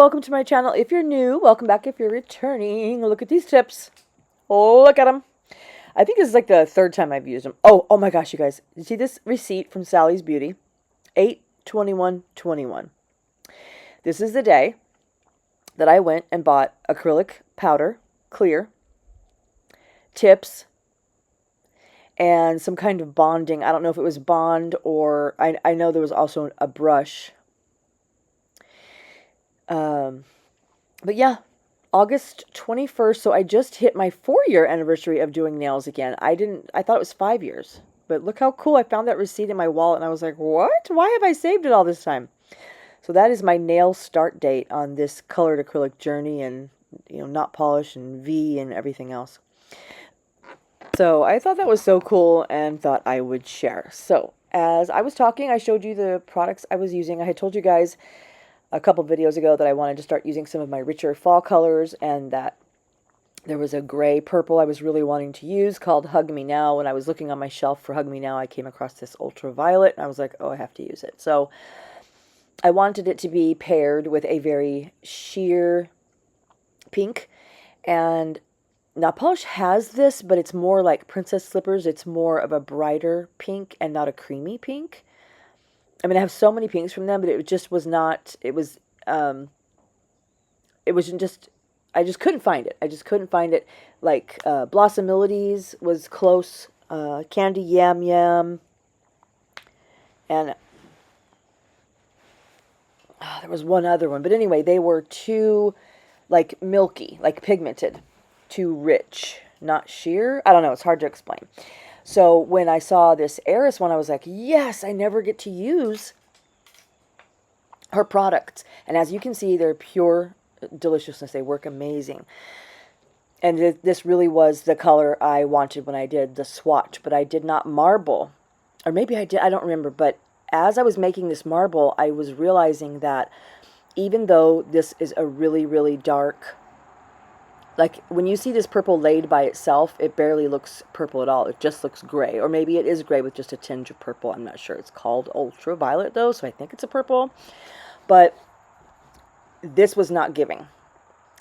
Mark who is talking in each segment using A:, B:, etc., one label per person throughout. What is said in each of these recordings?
A: welcome to my channel. If you're new, welcome back. If you're returning, look at these tips. Oh, look at them. I think this is like the third time I've used them. Oh my gosh, you guys. You see this receipt from Sally's Beauty? 8/21/21. This is the day that I went and bought acrylic powder, clear, tips, and some kind of bonding. I don't know if it was bond or I know there was also a brush. But yeah, August 21st. So I just hit my 4-year anniversary of doing nails again. I thought it was 5 years, but look how cool. I found that receipt in my wallet and I was like, what? Why have I saved it all this time? So that is my nail start date on this colored acrylic journey, and, you know, not polish and V and everything else. So I thought that was so cool and thought I would share. So as I was talking, I showed you the products I was using. I had told you guys a couple videos ago that I wanted to start using some of my richer fall colors, and that there was a gray purple I was really wanting to use called Hug Me Now. When I was looking on my shelf for Hug Me Now, I came across this ultraviolet and I was like, oh, I have to use it. So I wanted it to be paired with a very sheer pink, and NOTPOLISH has this, but it's more like Princess Slippers. It's more of a brighter pink and not a creamy pink. I mean, I have so many pinks from them, but it just was not, it was just, I just couldn't find it. I just couldn't find it. Like, Blossom Melodies was close, Candy Yam Yam, and there was one other one. But anyway, they were too, like, milky, like pigmented, too rich, not sheer. I don't know, it's hard to explain. So when I saw this Ayris one, I was like, yes, I never get to use her products. And as you can see, they're pure deliciousness. They work amazing. And this really was the color I wanted when I did the swatch. But I did not marble. Or maybe I did, I don't remember. But as I was making this marble, I was realizing that even though this is a really, really dark, like, when you see this purple laid by itself, it barely looks purple at all. It just looks gray. Or maybe it is gray with just a tinge of purple. I'm not sure. It's called ultraviolet, though, so I think it's a purple. But this was not giving.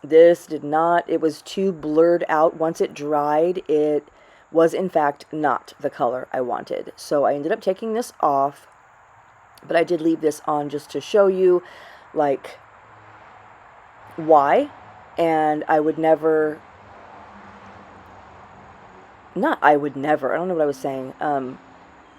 A: This did not. It was too blurred out. Once it dried, it was, in fact, not the color I wanted. So I ended up taking this off. But I did leave this on just to show you, like, why. And I would never, I don't know what I was saying.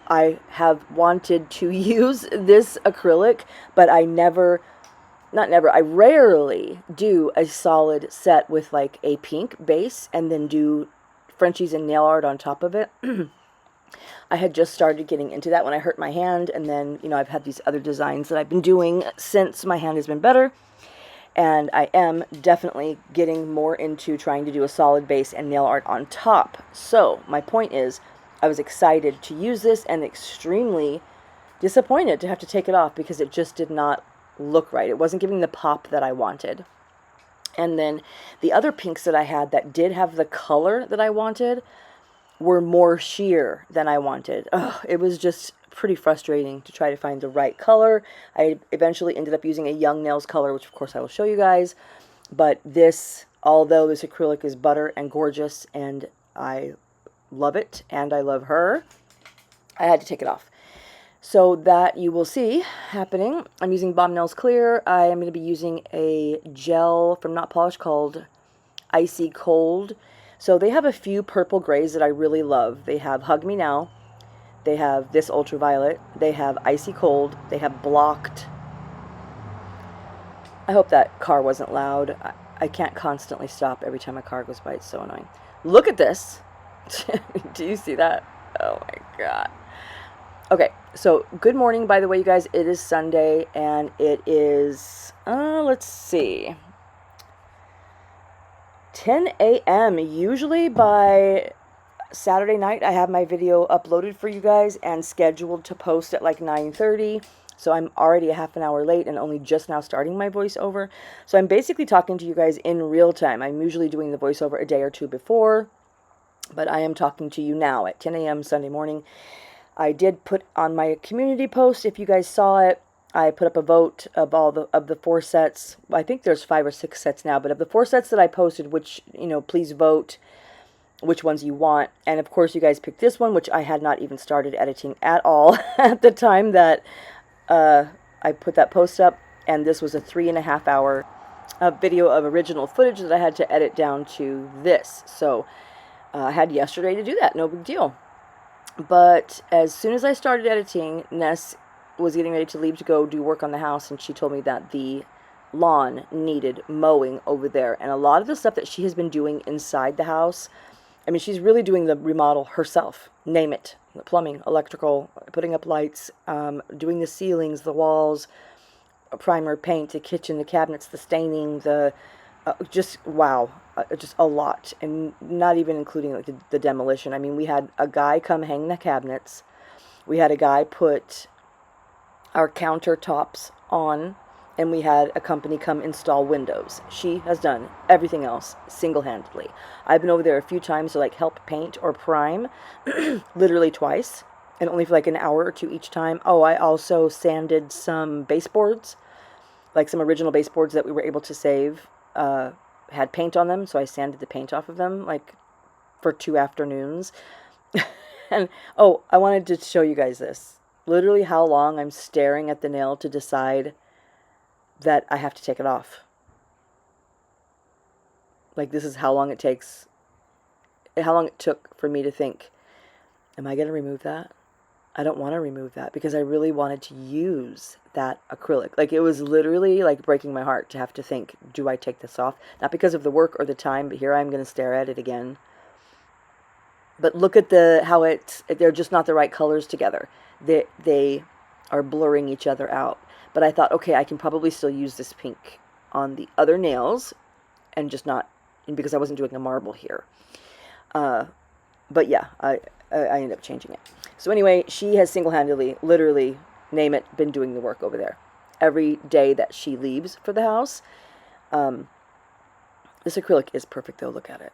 A: I have wanted to use this acrylic, but I I rarely do a solid set with like a pink base and then do Frenchies and nail art on top of it. I had just started getting into that when I hurt my hand, and then, you know, I've had these other designs that I've been doing since my hand has been better. And I am definitely getting more into trying to do a solid base and nail art on top. So my point is, I was excited to use this and extremely disappointed to have to take it off because it just did not look right. It wasn't giving the pop that I wanted. And then the other pinks that I had that did have the color that I wanted were more sheer than I wanted. Ugh, it was just pretty frustrating to try to find the right color. I eventually ended up using a Young Nails color, which of course I will show you guys. But this, although this acrylic is butter and gorgeous and I love it and I love her, I had to take it off. So that you will see happening. I'm using Bomb Nails Clear. I am going to be using a gel from NOTPOLISH called Icy Cold. So they have a few purple grays that I really love. They have Hug Me Now. They have this ultraviolet. They have Icy Cold. They have Blocked. I hope that car wasn't loud. I can't constantly stop every time a car goes by. It's so annoying. Look at this. Do you see that? Oh my god. Okay, so good morning, by the way, you guys. It is Sunday, and it is, let's see, 10 a.m. Usually by Saturday night, I have my video uploaded for you guys and scheduled to post at like 9:30. So I'm already a half an hour late and only just now starting my voiceover. So I'm basically talking to you guys in real time. I'm usually doing the voiceover a day or two before, but I am talking to you now at 10 a.m. Sunday morning. I did put on my community post, if you guys saw it, I put up a vote of the 4 sets. I think there's 5 or 6 sets now, but of the 4 sets that I posted, which, please vote which ones you want. And of course you guys picked this one, which I had not even started editing at all at the time that I put that post up. And this was a 3.5 hour video of original footage that I had to edit down to this. So I had yesterday to do that, no big deal. But as soon as I started editing, Ness was getting ready to leave to go do work on the house, and she told me that the lawn needed mowing over there. And a lot of the stuff that she has been doing inside the house, I mean, she's really doing the remodel herself. Name it. Plumbing, electrical, putting up lights, doing the ceilings, the walls, primer, paint, the kitchen, the cabinets, the staining, the just wow, just a lot. And not even including like the demolition. I mean, we had a guy come hang the cabinets. We had a guy put our countertops on, and we had a company come install windows. She has done everything else single-handedly. I've been over there a few times to like help paint or prime, literally twice, and only for like an hour or 2 each time. Oh, I also sanded some baseboards, like some original baseboards that we were able to save, had paint on them, so I sanded the paint off of them like for 2 afternoons. And oh, I wanted to show you guys this. Literally how long I'm staring at the nail to decide that I have to take it off. Like, this is how long it takes, how long it took for me to think, am I going to remove that? I don't want to remove that because I really wanted to use that acrylic. Like, it was literally like breaking my heart to have to think, do I take this off? Not because of the work or the time, but here I'm going to stare at it again. But look at how they're just not the right colors together. They are blurring each other out. But I thought, okay, I can probably still use this pink on the other nails, and just not, because I wasn't doing a marble here. But yeah, I ended up changing it. So anyway, she has single-handedly, literally, name it, been doing the work over there. Every day that she leaves for the house. This acrylic is perfect though, look at it.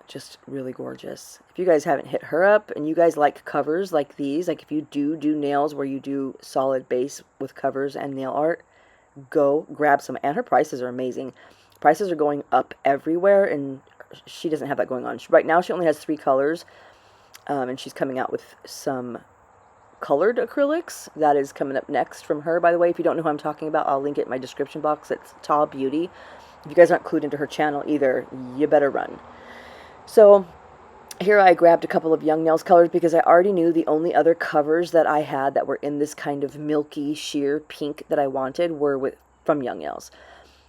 A: Just really gorgeous. If you guys haven't hit her up and you guys like covers like these, like if you do nails where you do solid base with covers and nail art, go grab some. And her prices are amazing. Prices are going up everywhere, and she doesn't have that going on. Right now she only has 3 colors, and she's coming out with some colored acrylics. That is coming up next from her, by the way. If you don't know who I'm talking about, I'll link it in my description box. It's Tah Beauty. If you guys aren't clued into her channel either, you better run. So here I grabbed a couple of Young Nails colors because I already knew the only other covers that I had that were in this kind of milky sheer pink that I wanted were from Young Nails.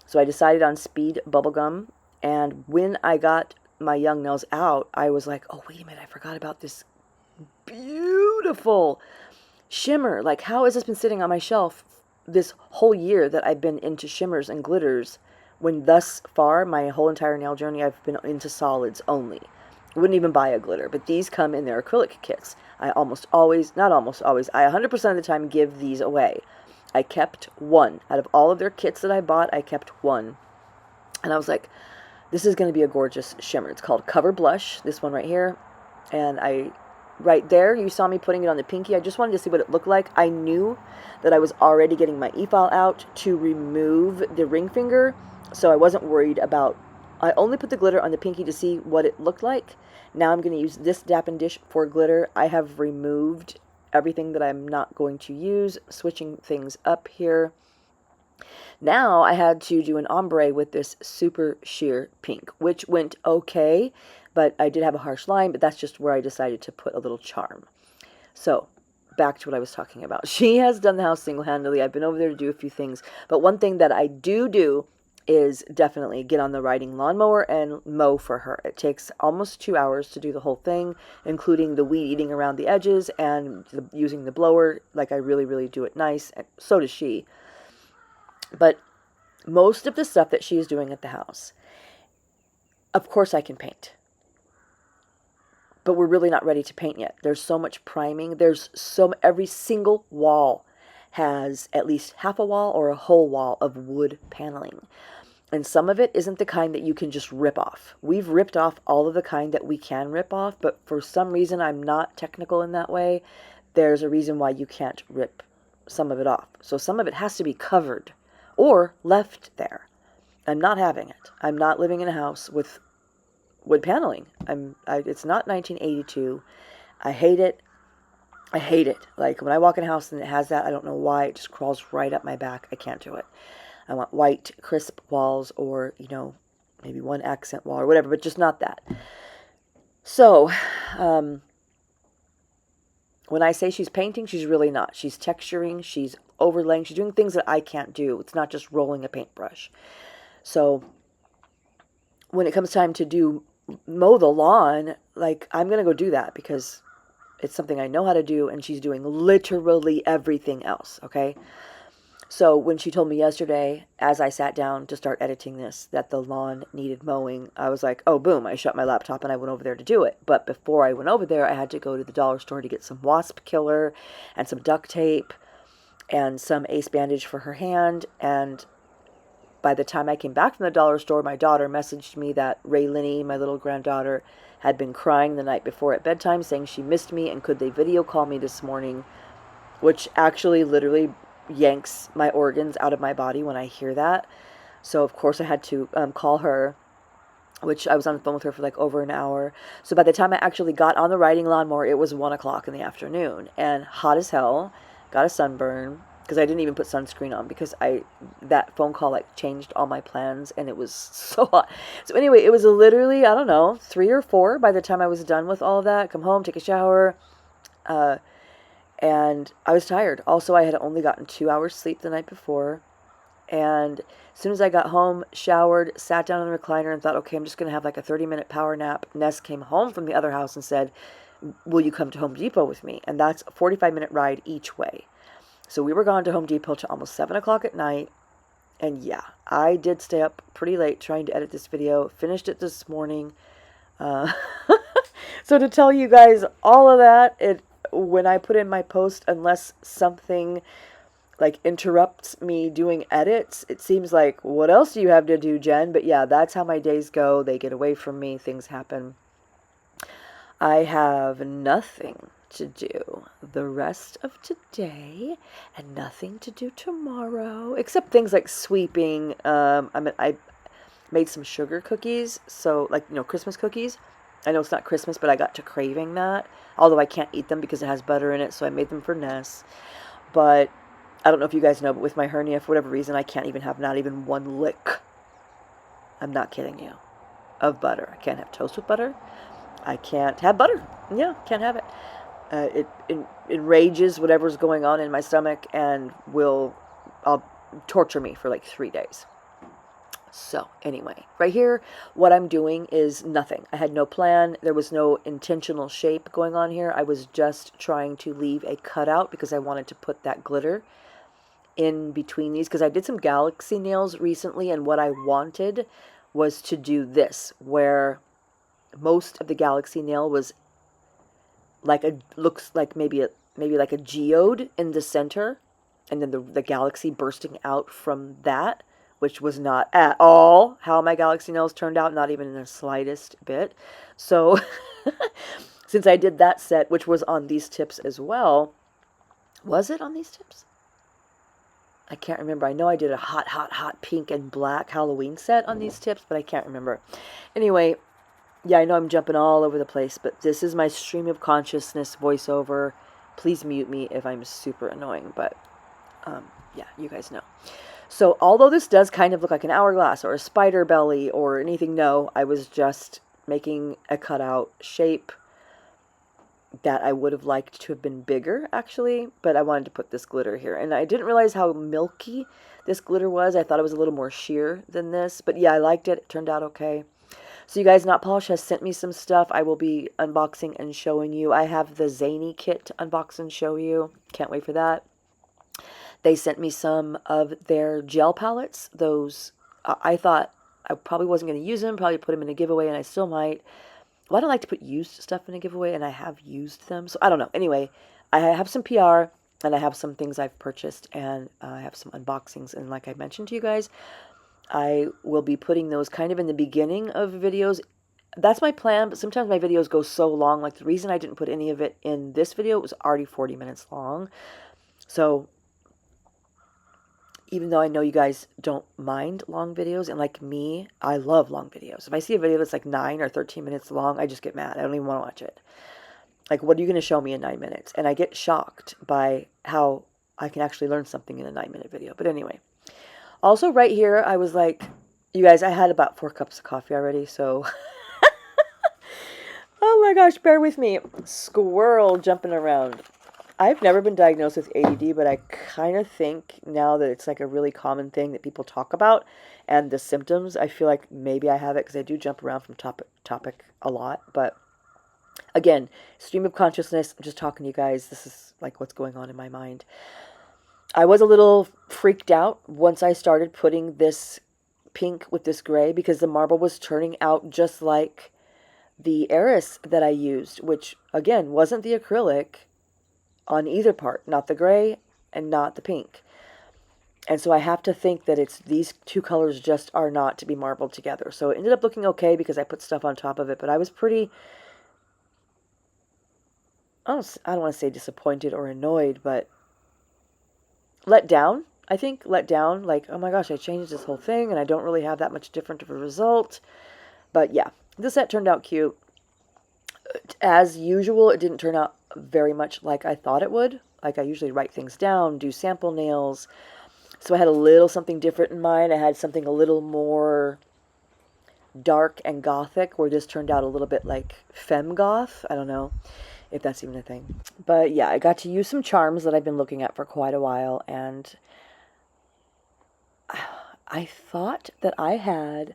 A: So I decided on Speed Bubblegum, and when I got my Young Nails out, I was like, oh, wait a minute, I forgot about this beautiful shimmer. Like, how has this been sitting on my shelf this whole year that I've been into shimmers and glitters, when thus far, my whole entire nail journey, I've been into solids only. I wouldn't even buy a glitter, but these come in their acrylic kits. I almost always, not almost always, I 100% of the time give these away. I kept one. Out of all of their kits that I bought, I kept one. And I was like, this is going to be a gorgeous shimmer. It's called Cover Blush, this one right here. And right there, you saw me putting it on the pinky. I just wanted to see what it looked like. I knew that I was already getting my e-file out to remove the ring finger, so I wasn't worried about, I only put the glitter on the pinky to see what it looked like. Now I'm going to use this Dap and Dish for glitter. I have removed everything that I'm not going to use, switching things up here. Now I had to do an ombre with this super sheer pink, which went okay, but I did have a harsh line, but that's just where I decided to put a little charm. So back to what I was talking about. She has done the house single-handedly. I've been over there to do a few things, but one thing that I do is definitely get on the riding lawnmower and mow for her. It takes almost 2 hours to do the whole thing, including the weed eating around the edges and using the blower. Like, I really do it nice, and so does she. But most of the stuff that she is doing at the house, of course I can paint. But we're really not ready to paint yet. There's so much priming. Every single wall has at least half a wall or a whole wall of wood paneling. And some of it isn't the kind that you can just rip off. We've ripped off all of the kind that we can rip off, but for some reason I'm not technical in that way. There's a reason why you can't rip some of it off. So some of it has to be covered or left there. I'm not having it. I'm not living in a house with wood paneling. It's not 1982. I hate it. I hate it. Like, when I walk in a house and it has that, I don't know why, it just crawls right up my back. I can't do it. I want white, crisp walls, or, you know, maybe one accent wall or whatever, but just not that. So, when I say she's painting, she's really not. She's texturing, she's overlaying, she's doing things that I can't do. It's not just rolling a paintbrush. So, when it comes time to mow the lawn, like, I'm going to go do that because it's something I know how to do, and she's doing literally everything else, okay? So when she told me yesterday, as I sat down to start editing this, that the lawn needed mowing, I was like, oh, boom, I shut my laptop and I went over there to do it. But before I went over there, I had to go to the dollar store to get some wasp killer and some duct tape and some ace bandage for her hand. And by the time I came back from the dollar store, my daughter messaged me that Raylinny, my little granddaughter, had been crying the night before at bedtime, saying she missed me and could they video call me this morning, which actually literally yanks my organs out of my body when I hear that. So of course I had to call her, which I was on the phone with her for like over an hour. So by the time I actually got on the riding lawnmower, it was 1 o'clock in the afternoon and hot as hell. Got a sunburn because I didn't even put sunscreen on because that phone call like changed all my plans and it was so hot. So anyway, it was literally, I don't know, 3 or 4 by the time I was done with all of that. Come home, take a shower, and I was tired. Also, I had only gotten 2 hours sleep the night before. And as soon as I got home, showered, sat down in the recliner and thought, okay, I'm just going to have like a 30-minute power nap. Ness came home from the other house and said, will you come to Home Depot with me? And that's a 45-minute ride each way. So we were gone to Home Depot till almost 7 o'clock at night. And yeah, I did stay up pretty late trying to edit this video. Finished it this morning. So to tell you guys all of that, when I put in my post, unless something like interrupts me doing edits, it seems like, what else do you have to do, Jen? But yeah, that's how my days go. They get away from me. Things happen. I have nothing to do the rest of today and nothing to do tomorrow, except things like sweeping. I made some sugar cookies, so like, you know, Christmas cookies. I know it's not Christmas, but I got to craving that. Although I can't eat them because it has butter in it, so I made them for Ness. But I don't know if you guys know, but with my hernia, for whatever reason, I can't even have not even one lick. I'm not kidding you. Of butter. I can't have toast with butter. I can't have butter. Yeah, can't have it. It enrages whatever's going on in my stomach and will torture me for like 3 days. So anyway, right here, what I'm doing is nothing. I had no plan. There was no intentional shape going on here. I was just trying to leave a cutout because I wanted to put that glitter in between these because I did some galaxy nails recently, and what I wanted was to do this, where most of the galaxy nail was like looks like maybe like a geode in the center, and then the galaxy bursting out from that, which was not at all how my galaxy nails turned out, not even in the slightest bit. So since I did that set, which was on these tips as well, was it on these tips? I can't remember. I know I did a hot pink and black Halloween set on these tips, but I can't remember. Anyway, yeah, I know I'm jumping all over the place, but this is my stream of consciousness voiceover. Please mute me if I'm super annoying, but yeah, you guys know. So although this does kind of look like an hourglass or a spider belly or anything, no, I was just making a cutout shape that I would have liked to have been bigger, actually, but I wanted to put this glitter here. And I didn't realize how milky this glitter was. I thought it was a little more sheer than this, but yeah, I liked it. It turned out okay. So you guys, Not Polish has sent me some stuff I will be unboxing and showing you. I have the Zany kit to unbox and show you. Can't wait for that. They sent me some of their gel palettes. Those, I thought I probably wasn't going to use them, probably put them in a giveaway, and I still might. Well, I don't like to put used stuff in a giveaway, and I have used them, so I don't know. Anyway, I have some PR, and I have some things I've purchased, and I have some unboxings, and like I mentioned to you guys, I will be putting those kind of in the beginning of videos. That's my plan, but sometimes my videos go so long. Like, the reason I didn't put any of it in this video, it was already 40 minutes long. So even though I know you guys don't mind long videos, and like me, I love long videos. If I see a video that's like 9 or 13 minutes long, I just get mad. I don't even want to watch it. Like, what are you going to show me in 9 minutes? And I get shocked by how I can actually learn something in a 9-minute video. But anyway, also right here, I was like, you guys, I had about 4 cups of coffee already, so oh my gosh, bear with me. Squirrel jumping around. I've never been diagnosed with ADD, but I kind of think now that it's like a really common thing that people talk about, and the symptoms, I feel like maybe I have it because I do jump around from topic to topic a lot. But again, stream of consciousness, I'm just talking to you guys. This is like what's going on in my mind. I was a little freaked out once I started putting this pink with this gray because the marble was turning out just like the Ayris that I used, which again wasn't the acrylic on either part, not the gray and not the pink. And so I have to think that it's these two colors just are not to be marbled together. So it ended up looking okay because I put stuff on top of it, but I was pretty, I don't want to say disappointed or annoyed, but let down. I think let down, like, oh my gosh, I changed this whole thing and I don't really have that much different of a result. But yeah, the set turned out cute. As usual, it didn't turn out very much like I thought it would. Like, I usually write things down, do sample nails. So I had a little something different in mind. I had something a little more dark and gothic, where this turned out a little bit like Femme Goth. I don't know if that's even a thing. But yeah, I got to use some charms that I've been looking at for quite a while, and I thought that I had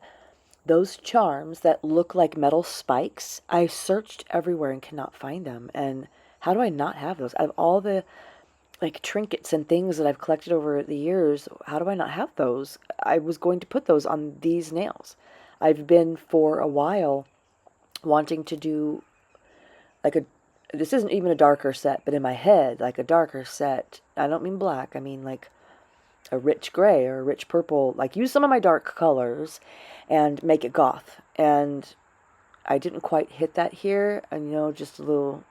A: those charms that look like metal spikes. I searched everywhere and cannot find them. And how do I not have those? Out of all the like trinkets and things that I've collected over the years, how do I not have those? I was going to put those on these nails. I've been for a while wanting to do like a, this isn't even a darker set, but in my head, like a darker set. I don't mean black. I mean like a rich gray or a rich purple. Like use some of my dark colors and make it goth. And I didn't quite hit that here. And you know, just a little,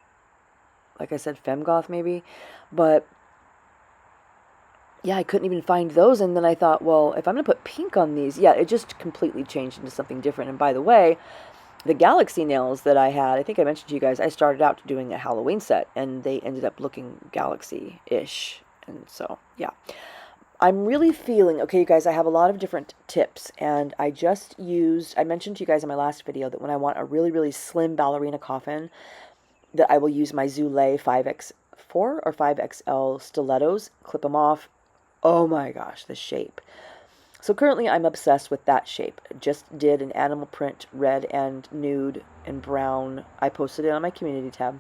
A: like I said, femme goth maybe. But yeah, I couldn't even find those. And then I thought, well, if I'm going to put pink on these, yeah, it just completely changed into something different. And by the way, the galaxy nails that I had, I think I mentioned to you guys, I started out doing a Halloween set, and they ended up looking galaxy-ish. And so, yeah. I'm really feeling, okay, you guys, I have a lot of different tips, and I just used, I mentioned to you guys in my last video that when I want a really, really slim ballerina coffin, that I will use my Zulay 5X4 or 5XL stilettos, clip them off. Oh my gosh, the shape. So currently I'm obsessed with that shape. Just did an animal print, red and nude and brown. I posted it on my community tab,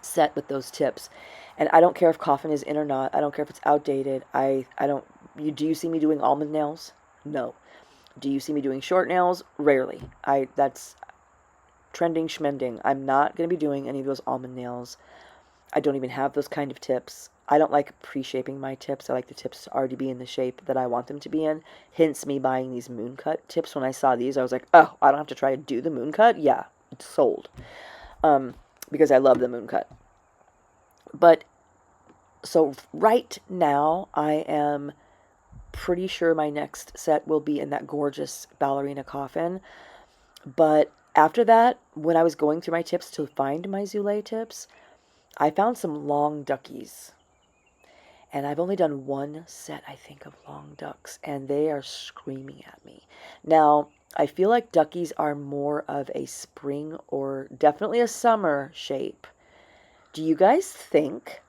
A: set with those tips. And I don't care if coffin is in or not. I don't care if it's outdated. I don't, do you see me doing almond nails? No. Do you see me doing short nails? Rarely. That's trending schmending. I'm not going to be doing any of those almond nails. I don't even have those kind of tips. I don't like pre-shaping my tips. I like the tips to already be in the shape that I want them to be in. Hence me buying these moon cut tips. When I saw these, I was like, oh, I don't have to try to do the moon cut? Yeah, it's sold. Because I love the moon cut. But, so right now, I am pretty sure my next set will be in that gorgeous ballerina coffin. But after that, when I was going through my tips to find my Zulay tips, I found some long duckies. And I've only done one set, I think, of long ducks, and they are screaming at me. Now, I feel like duckies are more of a spring or definitely a summer shape. Do you guys think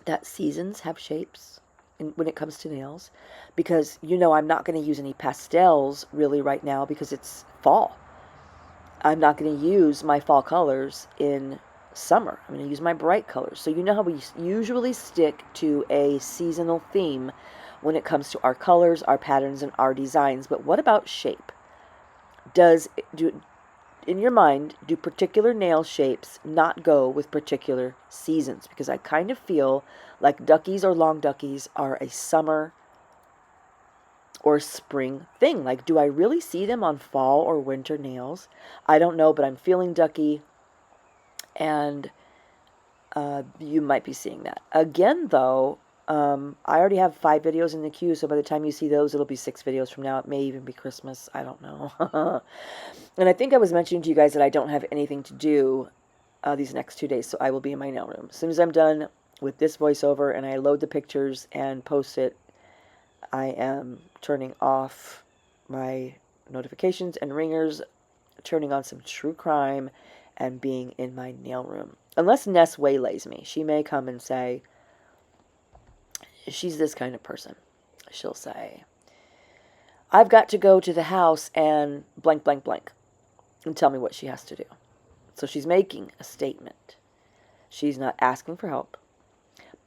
A: that seasons have shapes when it comes to nails? Because, you know, I'm not going to use any pastels really right now because it's fall. I'm not going to use my fall colors in summer. I'm going to use my bright colors. So you know how we usually stick to a seasonal theme when it comes to our colors, our patterns, and our designs. But what about shape? In your mind, do particular nail shapes not go with particular seasons? Because I kind of feel like duckies or long duckies are a summer or spring thing. Like, do I really see them on fall or winter nails? I don't know, but I'm feeling ducky. And you might be seeing that. Again, though, I already have 5 videos in the queue, so by the time you see those, it'll be 6 videos from now. It may even be Christmas. I don't know. And I think I was mentioning to you guys that I don't have anything to do these next 2 days, so I will be in my nail room. As soon as I'm done with this voiceover and I load the pictures and post it, I am turning off my notifications and ringers, turning on some true crime, and being in my nail room. Unless Ness waylays me. She may come and say, she's this kind of person. She'll say, I've got to go to the house and blank, blank, blank, and tell me what she has to do. So she's making a statement. She's not asking for help,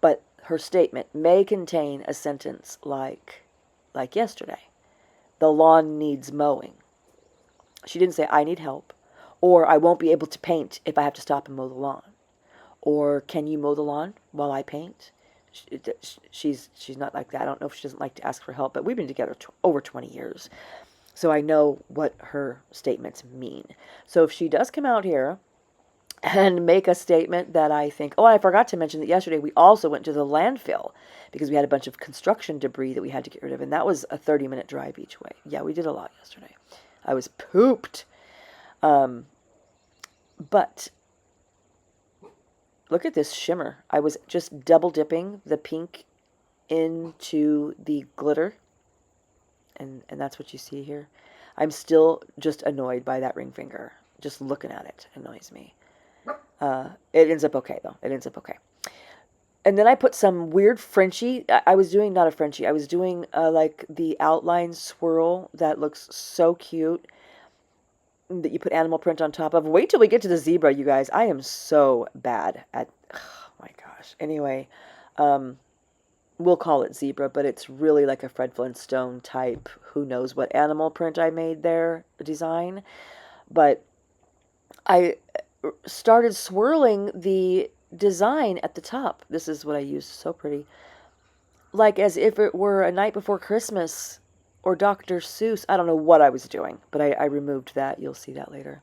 A: but her statement may contain a sentence like yesterday, the lawn needs mowing. She didn't say, I need help, or I won't be able to paint if I have to stop and mow the lawn, or can you mow the lawn while I paint? She's not like that. I don't know if she doesn't like to ask for help, but we've been together over 20 years, so I know what her statements mean. So if she does come out here and make a statement that I think, oh, I forgot to mention that yesterday we also went to the landfill because we had a bunch of construction debris that we had to get rid of, and that was a 30-minute drive each way. Yeah, we did a lot yesterday. I was pooped. But look at this shimmer. I was just double dipping the pink into the glitter, and that's what you see here. I'm still just annoyed by that ring finger. Just looking at it annoys me. It ends up okay, though. It ends up okay. And then I put some weird Frenchie. I was doing, not a Frenchie, I was doing like the outline swirl that looks so cute that you put animal print on top of. Wait till we get to the zebra, you guys. I am so bad at, oh my gosh. Anyway, we'll call it zebra, but it's really like a Fred Flintstone type, who knows what animal print I made there, design. But I started swirling the design at the top. This is what I used, so pretty. Like as if it were A Night Before Christmas or Dr. Seuss. I don't know what I was doing, but I removed that. You'll see that later.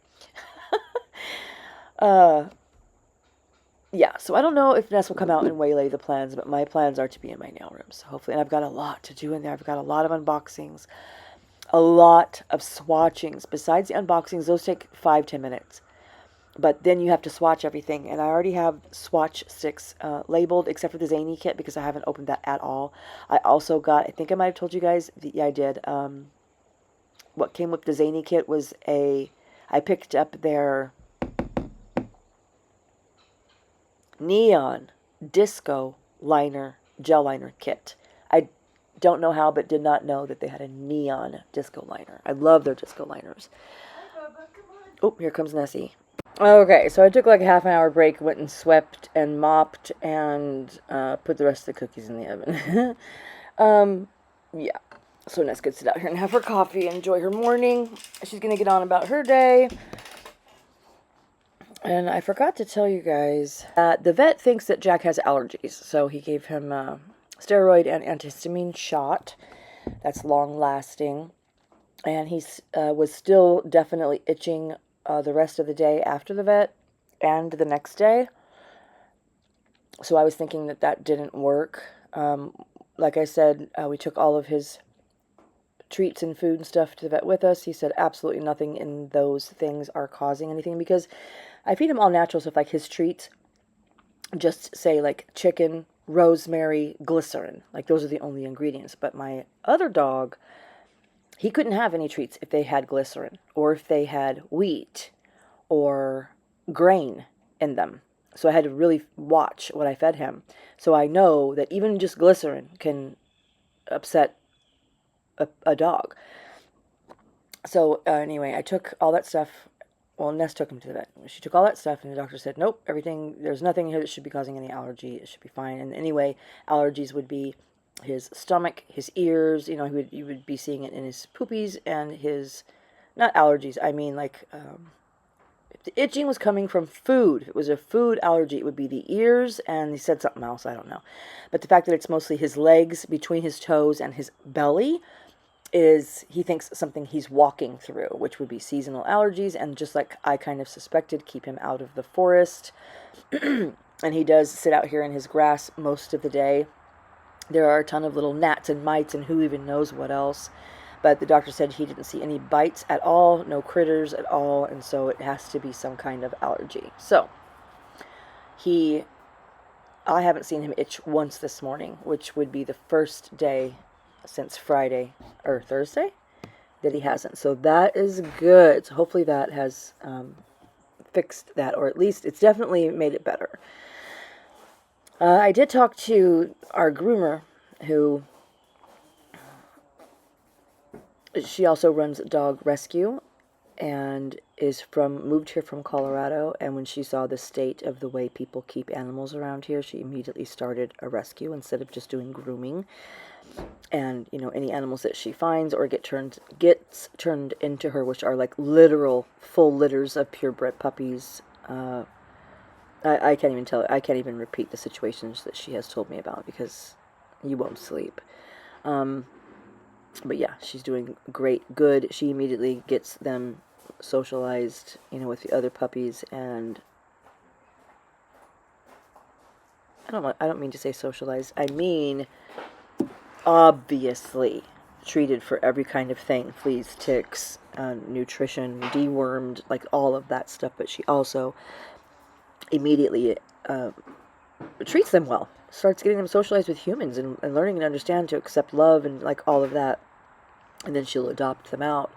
A: Yeah, so I don't know if Ness will come out and waylay the plans, but my plans are to be in my nail room. So hopefully, and I've got a lot to do in there. I've got a lot of unboxings, a lot of swatchings. Besides the unboxings, those take 5-10 minutes. But then you have to swatch everything. And I already have swatch sticks labeled, except for the Zany kit, because I haven't opened that at all. I also got, I think I might have told you guys, yeah, I did. What came with the Zany kit was I picked up their neon disco liner, gel liner kit. I don't know how, but did not know that they had a neon disco liner. I love their disco liners. Oh, here comes Nessie. Okay, so I took like a half an hour break, went and swept and mopped and put the rest of the cookies in the oven. Yeah, so Ness could sit out here and have her coffee and enjoy her morning. She's going to get on about her day. And I forgot to tell you guys, the vet thinks that Jack has allergies, so he gave him a steroid and antihistamine shot. That's long-lasting. And he was still definitely itching the rest of the day after the vet and the next day. So I was thinking that that didn't work. Like I said, we took all of his treats and food and stuff to the vet with us. He said absolutely nothing in those things are causing anything, because I feed him all natural stuff, like his treats. Just say like chicken, rosemary, glycerin. Like those are the only ingredients. But my other dog, he couldn't have any treats if they had glycerin, or if they had wheat or grain in them. So I had to really watch what I fed him. So I know that even just glycerin can upset a dog. So anyway, I took all that stuff. Well, Ness took him to the vet. She took all that stuff, and the doctor said, nope, everything, there's nothing here that should be causing any allergy. It should be fine. And anyway, allergies would be his stomach, his ears, you know, you would be seeing it in his poopies, and his, not allergies, I mean like, if the itching was coming from food, if it was a food allergy, it would be the ears, and he said something else, I don't know. But the fact that it's mostly his legs, between his toes and his belly, is, he thinks, something he's walking through, which would be seasonal allergies, and just like I kind of suspected, keep him out of the forest. And he does sit out here in his grass most of the day. There are a ton of little gnats and mites and who even knows what else. But the doctor said he didn't see any bites at all, no critters at all, and so it has to be some kind of allergy. So, I haven't seen him itch once this morning, which would be the first day since Friday or Thursday that he hasn't. So that is good. So hopefully that has fixed that, or at least it's definitely made it better. I did talk to our groomer, who she also runs dog rescue and moved here from Colorado. And when she saw the state of the way people keep animals around here, she immediately started a rescue instead of just doing grooming. And, you know, any animals that she finds or gets turned into her, which are like literal full litters of purebred puppies. I can't even repeat the situations that she has told me about because you won't sleep. But yeah, she's doing good. She immediately gets them socialized, you know, with the other puppies, and I don't mean to say socialized. I mean, obviously treated for every kind of thing, fleas, ticks, nutrition, dewormed, like all of that stuff. But she also immediately treats them well, starts getting them socialized with humans and learning and understand to accept love and like all of that. And then she'll adopt them out.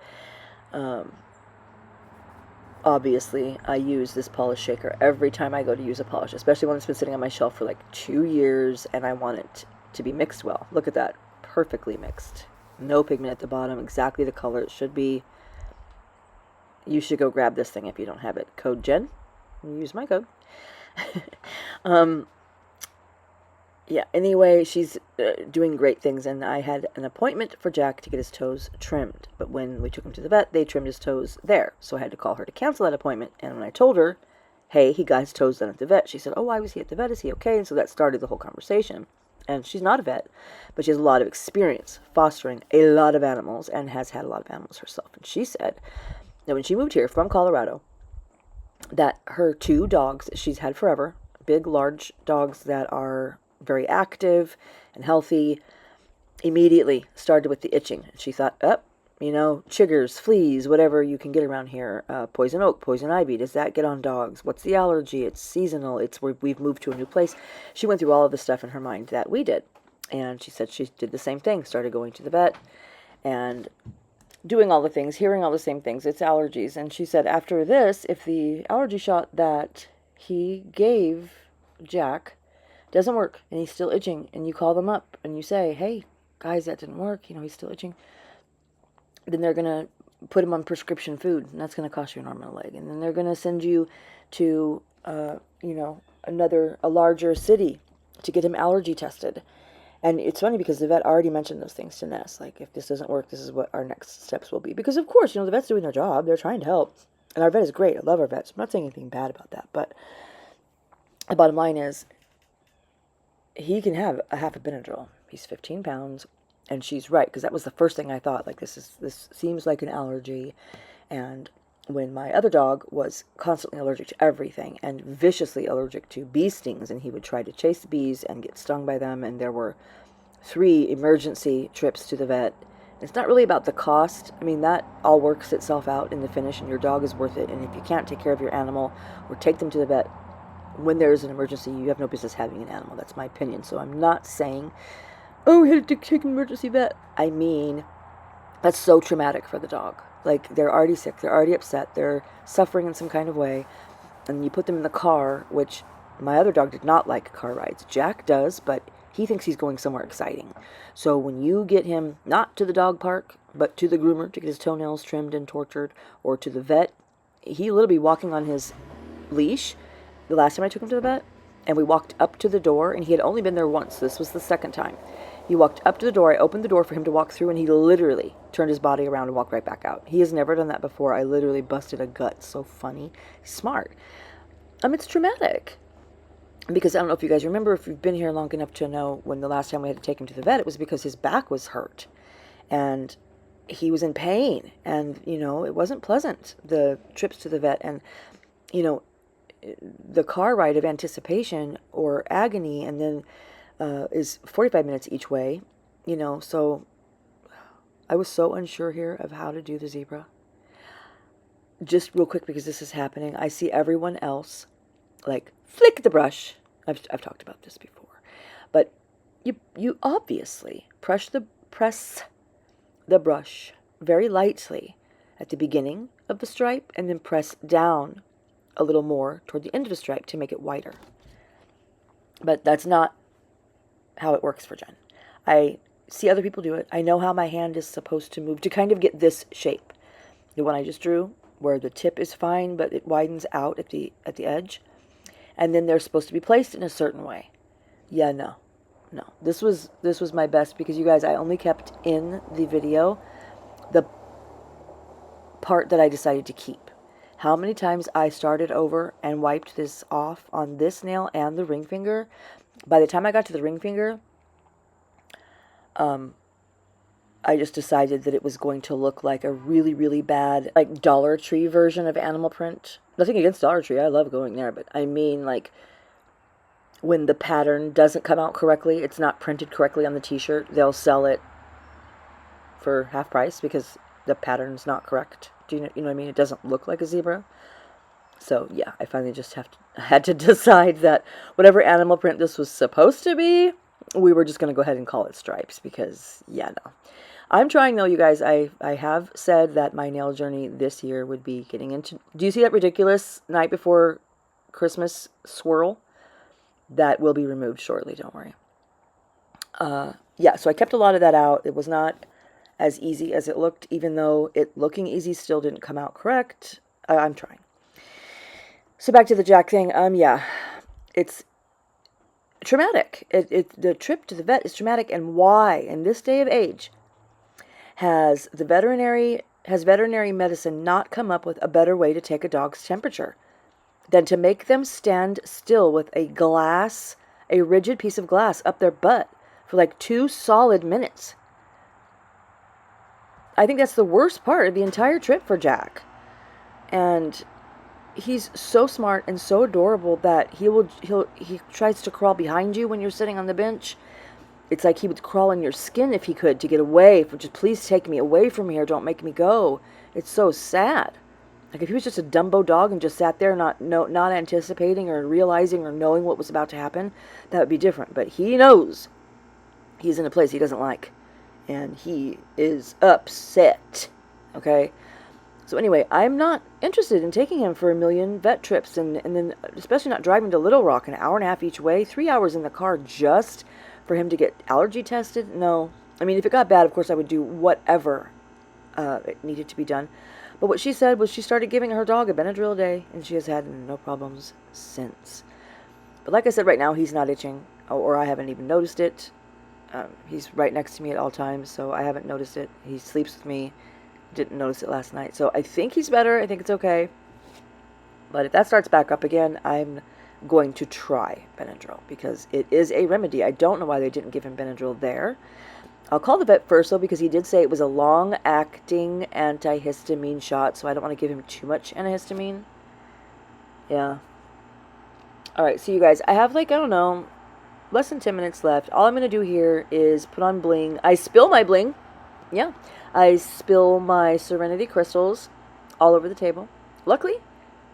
A: Obviously, I use this polish shaker every time I go to use a polish, especially when it's been sitting on my shelf for like 2 years and I want it to be mixed well. Look at that. Perfectly mixed. No pigment at the bottom. Exactly the color it should be. You should go grab this thing if you don't have it. Code Jen. Use my code. Yeah, anyway, she's doing great things, and I had an appointment for Jack to get his toes trimmed. But when we took him to the vet, they trimmed his toes there. So I had to call her to cancel that appointment. And when I told her, hey, he got his toes done at the vet, she said, oh, why was he at the vet? Is he okay? And so that started the whole conversation. And she's not a vet, but she has a lot of experience fostering a lot of animals and has had a lot of animals herself. And she said that when she moved here from Colorado, that her 2 dogs that she's had forever, big, large dogs that are very active and healthy, immediately started with the itching. She thought, chiggers, fleas, whatever you can get around here, poison oak, poison ivy, does that get on dogs? What's the allergy? It's seasonal. It's where we've moved to a new place. She went through all of the stuff in her mind that we did. And she said she did the same thing, started going to the vet and doing all the things, hearing all the same things. It's allergies. And she said after this, if the allergy shot that he gave Jack doesn't work and he's still itching, and you call them up and you say, hey, guys, that didn't work, he's still itching, then they're going to put him on prescription food, and that's going to cost you an arm and a leg. And then they're going to send you to, a larger city to get him allergy tested. And it's funny because the vet already mentioned those things to Ness, like, if this doesn't work, this is what our next steps will be. Because, of course, the vet's doing their job. They're trying to help. And our vet is great. I love our vet. So I'm not saying anything bad about that. But the bottom line is, he can have a half a Benadryl. He's 15 pounds, and she's right, because that was the first thing I thought. Like, this seems like an allergy. And when my other dog was constantly allergic to everything and viciously allergic to bee stings, and he would try to chase bees and get stung by them, and there were 3 emergency trips to the vet. It's not really about the cost. I mean, that all works itself out in the finish, and your dog is worth it. And if you can't take care of your animal or take them to the vet when there is an emergency, you have no business having an animal. That's my opinion. So I'm not saying, oh, we had to take an emergency vet. I mean, that's so traumatic for the dog. Like, they're already sick. They're already upset. They're suffering in some kind of way. And you put them in the car, which my other dog did not like car rides. Jack does, but he thinks he's going somewhere exciting. So when you get him not to the dog park, but to the groomer to get his toenails trimmed and tortured, or to the vet, he'll literally be walking on his leash. The last time I took him to the vet, and we walked up to the door, and he had only been there once. This was the second time. He walked up to the door. I opened the door for him to walk through, and he literally turned his body around and walked right back out. He has never done that before. I literally busted a gut. So funny. Smart. It's traumatic. Because I don't know if you guys remember, if you've been here long enough to know, when the last time we had to take him to the vet, it was because his back was hurt. And he was in pain. And, it wasn't pleasant, the trips to the vet. And, the car ride of anticipation or agony, and then is 45 minutes each way, you know, so I was so unsure here of how to do the zebra. Just real quick, because this is happening, I see everyone else, like, flick the brush. I've talked about this before. But you obviously press the brush very lightly at the beginning of the stripe, and then press down a little more toward the end of the stripe to make it wider. But that's not how it works for Jen. I see other people do it. I know how my hand is supposed to move to kind of get this shape. The one I just drew, where the tip is fine, but it widens out at the edge. And then they're supposed to be placed in a certain way. Yeah, no. This was my best, because you guys, I only kept in the video the part that I decided to keep. How many times I started over and wiped this off on this nail and the ring finger. By the time I got to the ring finger, I just decided that it was going to look like a really, really bad, like, Dollar Tree version of animal print. Nothing against Dollar Tree, I love going there, but I mean, like, when the pattern doesn't come out correctly, it's not printed correctly on the t-shirt, they'll sell it for half price because the pattern's not correct. Do you know what I mean? It doesn't look like a zebra. So yeah, I finally just had to decide that whatever animal print this was supposed to be, we were just going to go ahead and call it stripes, because yeah, no. I'm trying though, you guys. I have said that my nail journey this year would be getting into... Do you see that ridiculous night before Christmas swirl? That will be removed shortly, don't worry. Yeah, so I kept a lot of that out. It was not as easy as it looked, even though it looking easy still didn't come out correct. I'm trying. So back to the Jack thing. Yeah, it's traumatic. The trip to the vet is traumatic, and why, in this day of age, has veterinary medicine not come up with a better way to take a dog's temperature than to make them stand still with a rigid piece of glass up their butt for like 2 solid minutes? I think that's the worst part of the entire trip for Jack. And he's so smart and so adorable that he tries to crawl behind you when you're sitting on the bench. It's like he would crawl in your skin if he could to get away. Just please take me away from here. Don't make me go. It's so sad. Like if he was just a Dumbo dog and just sat there not anticipating or realizing or knowing what was about to happen, that would be different. But he knows he's in a place he doesn't like. And he is upset. Okay? So anyway, I'm not interested in taking him for a million vet trips. And then especially not driving to Little Rock an hour and a half each way. 3 hours in the car just for him to get allergy tested? No. I mean, if it got bad, of course I would do whatever it needed to be done. But what she said was she started giving her dog a Benadryl a day, and she has had no problems since. But like I said, right now he's not itching, or I haven't even noticed it. He's right next to me at all times, so I haven't noticed it. He sleeps with me. Didn't notice it last night. So I think he's better. I think it's okay. But if that starts back up again, I'm going to try Benadryl, because it is a remedy. I don't know why they didn't give him Benadryl there. I'll call the vet first, though, because he did say it was a long-acting antihistamine shot, so I don't want to give him too much antihistamine. Yeah. Alright, so you guys, I have, like, I don't know, less than 10 minutes left. All I'm going to do here is put on bling. I spill my bling. Yeah. I spill my Serenity crystals all over the table. Luckily,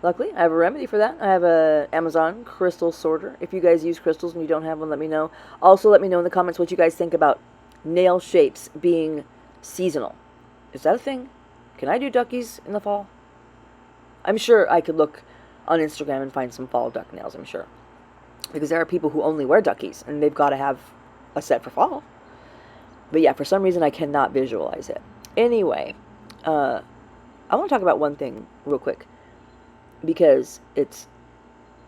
A: I have a remedy for that. I have a Amazon crystal sorter. If you guys use crystals and you don't have one, let me know. Also, let me know in the comments what you guys think about nail shapes being seasonal. Is that a thing? Can I do duckies in the fall? I'm sure I could look on Instagram and find some fall duck nails, I'm sure. Because there are people who only wear duckies, and they've got to have a set for fall. But yeah, for some reason I cannot visualize it. Anyway, I want to talk about one thing real quick, because it's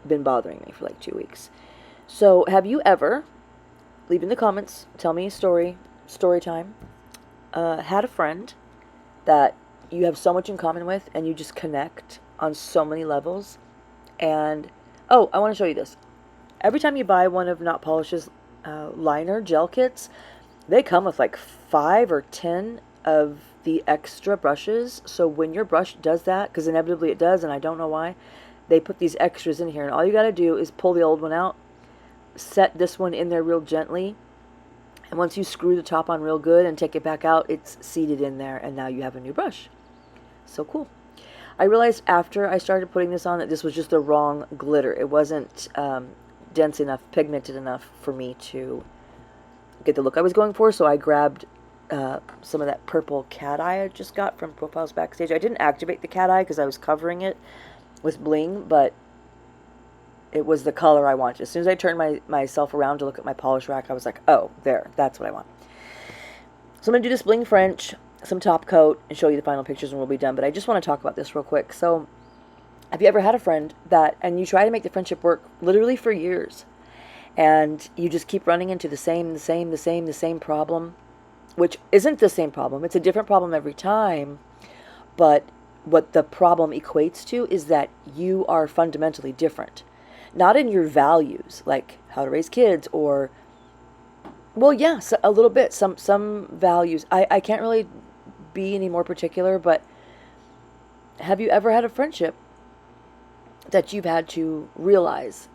A: been bothering me for like 2 weeks. So, have you ever, leave in the comments, tell me a story time, had a friend that you have so much in common with, and you just connect on so many levels, and, oh, I want to show you this. Every time you buy one of NOTPOLISH's liner gel kits, they come with like 5 or 10 of the extra brushes. So when your brush does that, because inevitably it does, and I don't know why, they put these extras in here, and all you got to do is pull the old one out, set this one in there real gently. And once you screw the top on real good and take it back out, it's seated in there, and now you have a new brush. So cool. I realized after I started putting this on that this was just the wrong glitter. It wasn't dense enough, pigmented enough for me to get the look I was going for, so I grabbed some of that purple cat eye I just got from Profiles Backstage. I didn't activate the cat eye because I was covering it with bling, but it was the color I wanted. As soon as I turned myself around to look at my polish rack, I was like, oh, there, that's what I want. So I'm going to do this bling French, some top coat, and show you the final pictures, and we'll be done. But I just want to talk about this real quick. So have you ever had a friend and you try to make the friendship work literally for years, and you just keep running into the same problem, which isn't the same problem. It's a different problem every time, but what the problem equates to is that you are fundamentally different. Not in your values, like how to raise kids, or, well, yes, a little bit, some values. I can't really be any more particular, but have you ever had a friendship that you've had to realize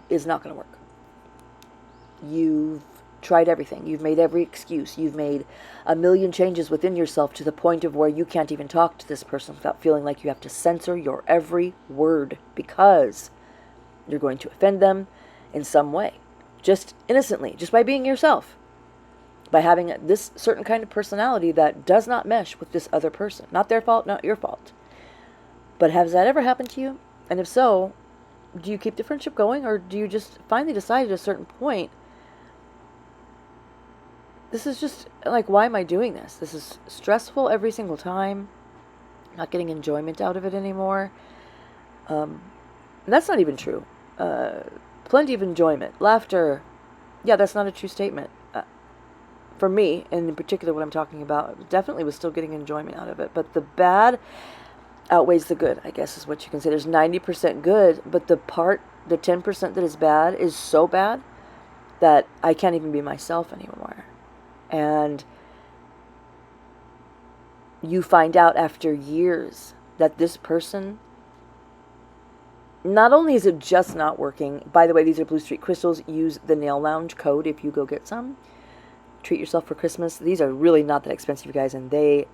A: is not going to work? You've tried everything. You've made every excuse. You've made a million changes within yourself to the point of where you can't even talk to this person without feeling like you have to censor your every word because you're going to offend them in some way. Just innocently, just by being yourself. By having this certain kind of personality that does not mesh with this other person. Not their fault, not your fault. But has that ever happened to you? And if so, do you keep the friendship going, or do you just finally decide at a certain point, this is just, like, why am I doing this? This is stressful every single time. I'm not getting enjoyment out of it anymore. That's not even true. Plenty of enjoyment. Laughter. Yeah, that's not a true statement. For me, and in particular what I'm talking about, definitely was still getting enjoyment out of it. But the bad outweighs the good, I guess is what you can say. There's 90% good, but the 10% that is bad is so bad that I can't even be myself anymore. And you find out after years that this person, not only is it just not working, by the way, these are Bluestreak crystals. Use the NAILLOUNGE code if you go get some. Treat yourself for Christmas. These are really not that expensive, you guys, and they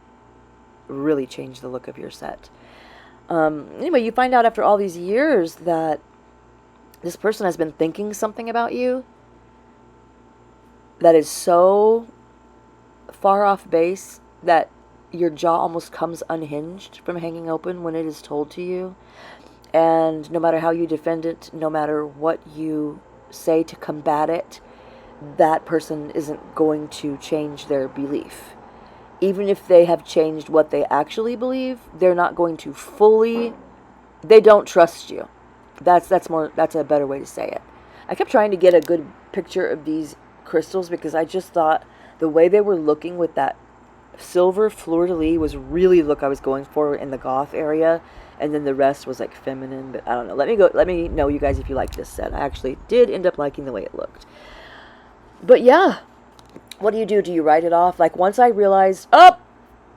A: really change the look of your set. Anyway, you find out after all these years that this person has been thinking something about you that is so far off base that your jaw almost comes unhinged from hanging open when it is told to you. And no matter how you defend it, no matter what you say to combat it, that person isn't going to change their belief. Even if they have changed what they actually believe, they're not going to fully, they don't trust you. That's a better way to say it. I kept trying to get a good picture of these crystals because I just thought the way they were looking with that silver fleur-de-lis was really the look I was going for in the goth area, and then the rest was like feminine, but I don't know. Let me know, you guys, if you like this set. I actually did end up liking the way it looked. But yeah, what do? Do you write it off? Like, once I realized,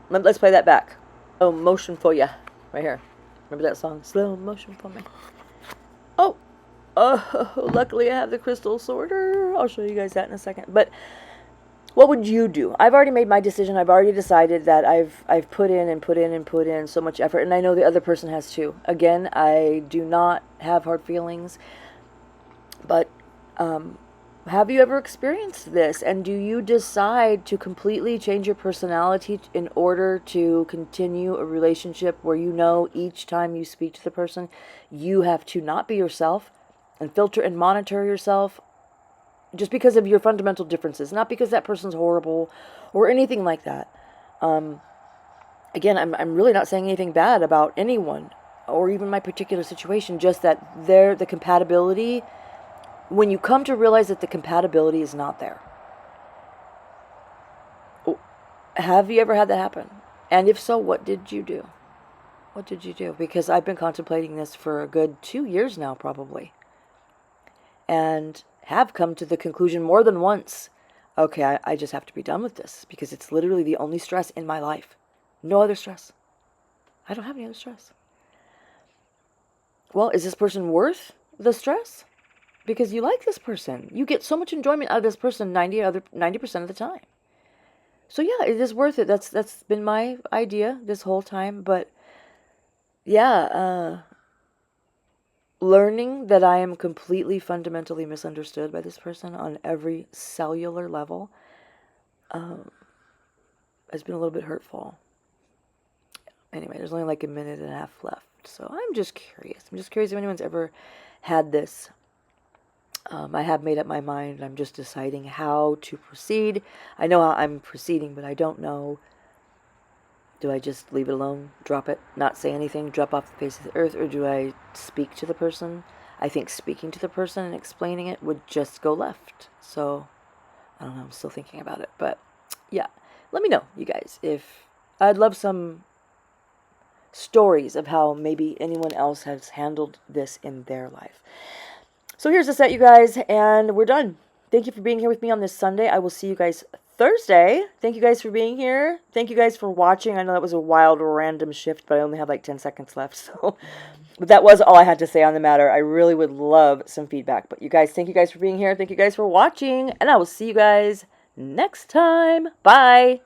A: let's play that back. Oh, motion for ya. Right here. Remember that song? Slow motion for me. Oh, luckily I have the crystal sorter. I'll show you guys that in a second. But what would you do? I've already made my decision. I've already decided that I've put in so much effort, and I know the other person has too. Again, I do not have hard feelings, but have you ever experienced this? And do you decide to completely change your personality in order to continue a relationship where you know each time you speak to the person, you have to not be yourself and filter and monitor yourself just because of your fundamental differences, not because that person's horrible or anything like that. Again, I'm really not saying anything bad about anyone or even my particular situation, just that the compatibility, when you come to realize that the compatibility is not there. Have you ever had that happen? And if so, what did you do? What did you do? Because I've been contemplating this for a good 2 years now, probably. And have come to the conclusion more than once, okay, I just have to be done with this because it's literally the only stress in my life. No other stress. I don't have any other stress. Well, is this person worth the stress? because you like this person. You get so much enjoyment out of this person 90% of the time. So yeah, it is worth it. That's been my idea this whole time. But yeah, learning that I am completely fundamentally misunderstood by this person on every cellular level has been a little bit hurtful. Anyway, there's only like a minute and a half left. So I'm just curious. I'm just curious if anyone's ever had this. I have made up my mind. I'm just deciding how to proceed. I know how I'm proceeding, but I don't know. Do I just leave it alone, drop it, not say anything, drop off the face of the earth, or do I speak to the person? I think speaking to the person and explaining it would just go left. So, I don't know. I'm still thinking about it. But, yeah. Let me know, you guys, if I'd love some stories of how maybe anyone else has handled this in their life. So here's the set, you guys, and we're done. Thank you for being here with me on this Sunday. I will see you guys Thursday. Thank you guys for being here. Thank you guys for watching. I know that was a wild, random shift, but I only have like 10 seconds left. So, but that was all I had to say on the matter. I really would love some feedback. But you guys, thank you guys for being here. Thank you guys for watching, and I will see you guys next time. Bye.